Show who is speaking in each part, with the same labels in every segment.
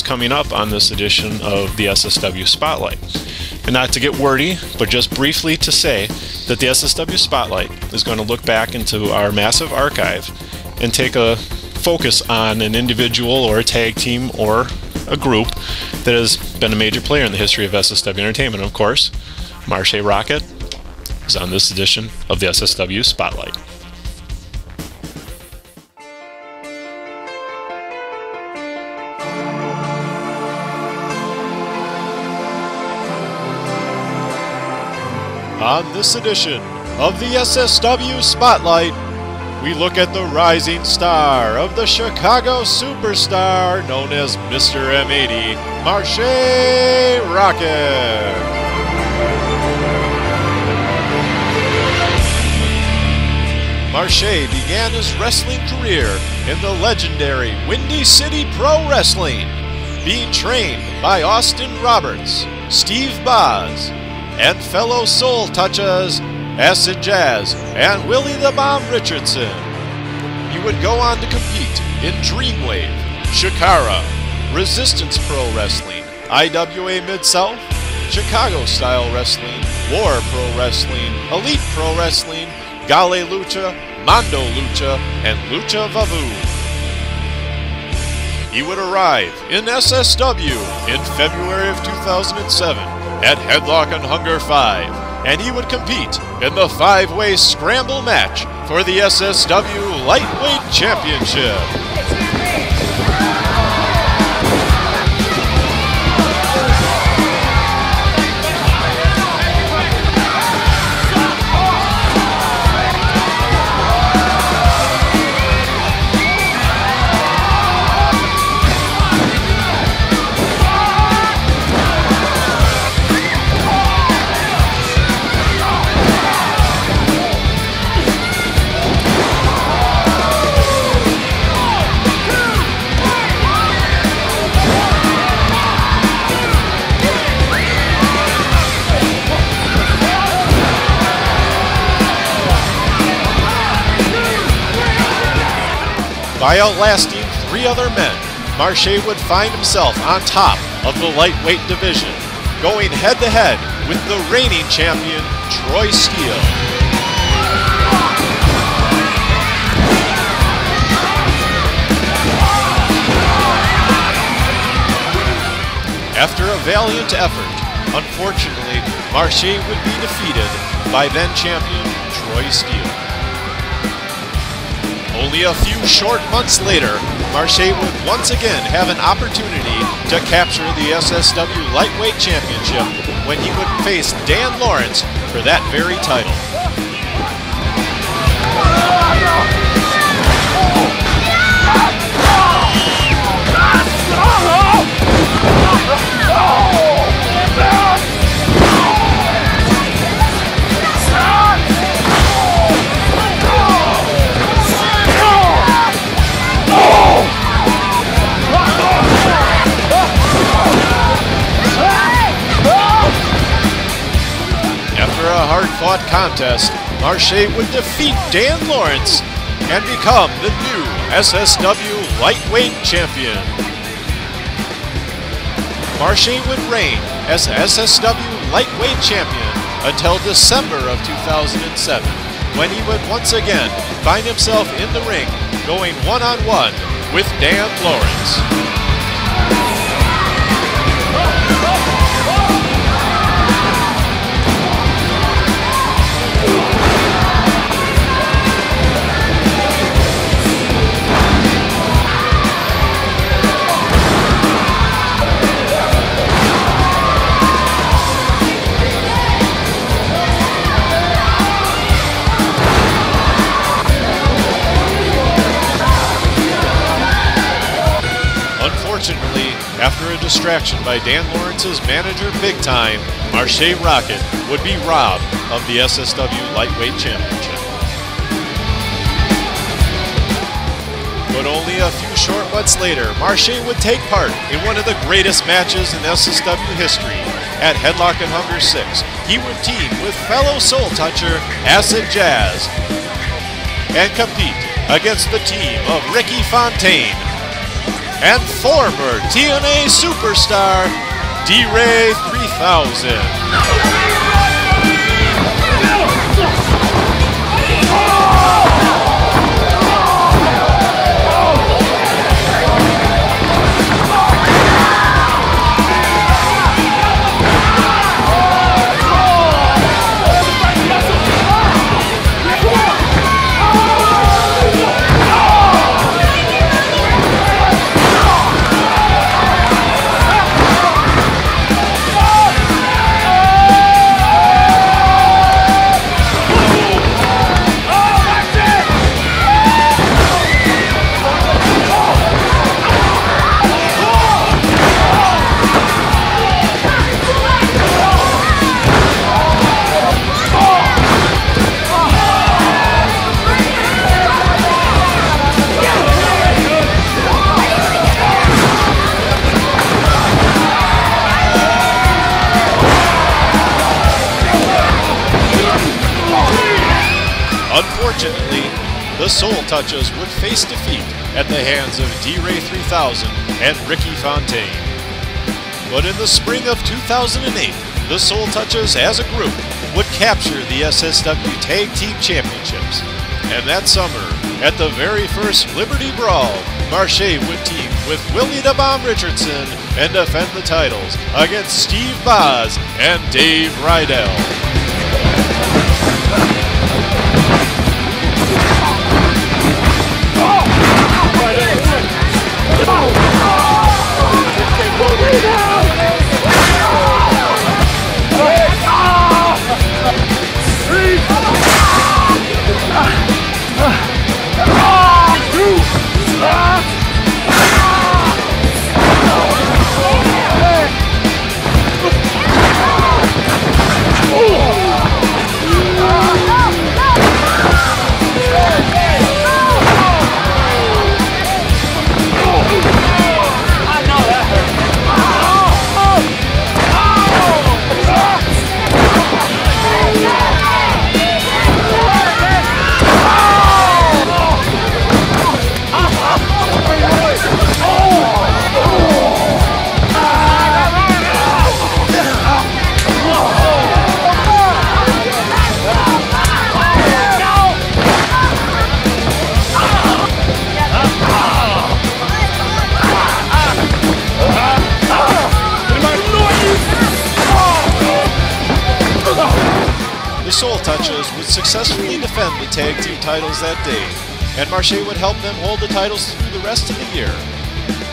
Speaker 1: coming up on this edition of the SSW Spotlight. And not to get wordy, but just briefly to say that the SSW Spotlight is going to look back into our massive archive and take a focus on an individual or a tag team or a group that has been a major player in the history of SSW Entertainment. Of course, MARSHE ROCKETT is on this edition of the SSW Spotlight. On this edition of the SSW Spotlight, we look at the rising star of the Chicago superstar known as Mr. M80, MARSHE ROCKETT. MARSHE began his wrestling career in the legendary Windy City Pro Wrestling, being trained by Austin Roberts, Steve Boz, and fellow soul touchers Acid Jazz and Willie the Bomb Richardson. He would go on to compete in Dreamwave, Shakara, Resistance Pro Wrestling, IWA Mid-South, Chicago Style Wrestling, War Pro Wrestling, Elite Pro Wrestling, Gale Lucha, Mondo Lucha, and Lucha Vavu. He would arrive in SSW in February of 2007 at Headlock and Hunger 5, and he would compete in the 5-way scramble match for the SSW Lightweight Championship. By outlasting 3 other men, MARSHE would find himself on top of the lightweight division, going head-to-head with the reigning champion, Troy Steele. After a valiant effort, unfortunately, MARSHE would be defeated by then-champion Troy Steele. Only a few short months later, MARSHE would once again have an opportunity to capture the SSW Lightweight Championship when he would face Dan Lawrence for that very title. Hard-fought contest, MARSHE would defeat Dan Lawrence and become the new SSW Lightweight Champion. MARSHE would reign as SSW Lightweight Champion until December of 2007, when he would once again find himself in the ring going one-on-one with Dan Lawrence. Unfortunately, after a distraction by Dan Lawrence's manager Big Time, MARSHE ROCKETT would be robbed of the SSW Lightweight Championship. But only a few short months later, MARSHE would take part in one of the greatest matches in SSW history. At Headlock and Hunger 6, he would team with fellow soul toucher Acid Jazz and compete against the team of Ricky Fontaine. and former TNA superstar, D-Ray 3000. Unfortunately, the Soul Touchers would face defeat at the hands of D-Ray 3000 and Ricky Fontaine. But in the spring of 2008, the Soul Touchers as a group would capture the SSW Tag Team Championships. And that summer, at the very first Liberty Brawl, Marshe would team with Willie the Bomb Richardson and defend the titles against Steve Boz and Dave Rydell. The Soul Touchers would successfully defend the tag team titles that day, and Marshe would help them hold the titles through the rest of the year.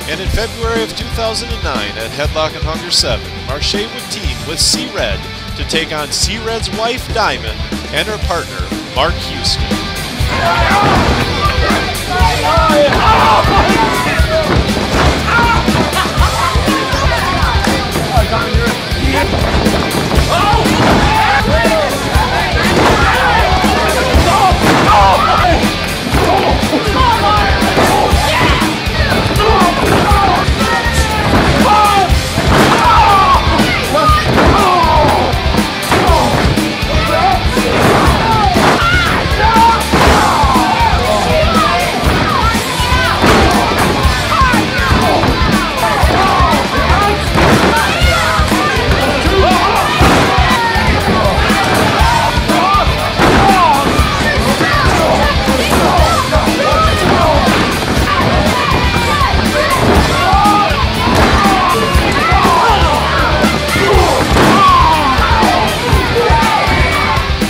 Speaker 1: And in February of 2009 at Headlock and Hunger 7, Marshe would team with C-Red to take on C-Red's wife Diamond and her partner Mark Houston.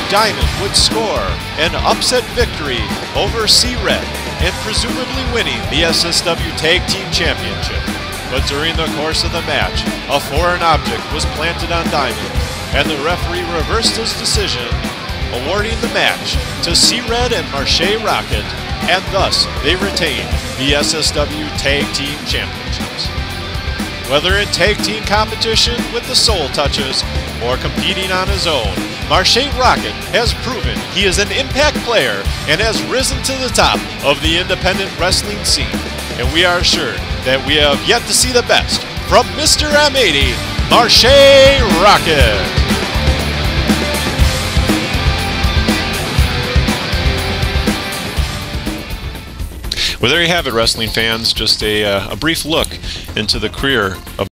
Speaker 1: Diamond would score an upset victory over C-Red and presumably winning the SSW Tag Team Championship. But during the course of the match, a foreign object was planted on Diamond, and the referee reversed his decision, awarding the match to C-Red and Marshe Rockett, and thus they retained the SSW Tag Team Championships. Whether in tag team competition with the Soul Touchers or competing on his own, Marshe Rockett has proven he is an impact player and has risen to the top of the independent wrestling scene. And we are assured that we have yet to see the best from Mr. M80, Marshe Rockett. Well, there you have it, wrestling fans. Just a brief look into the career of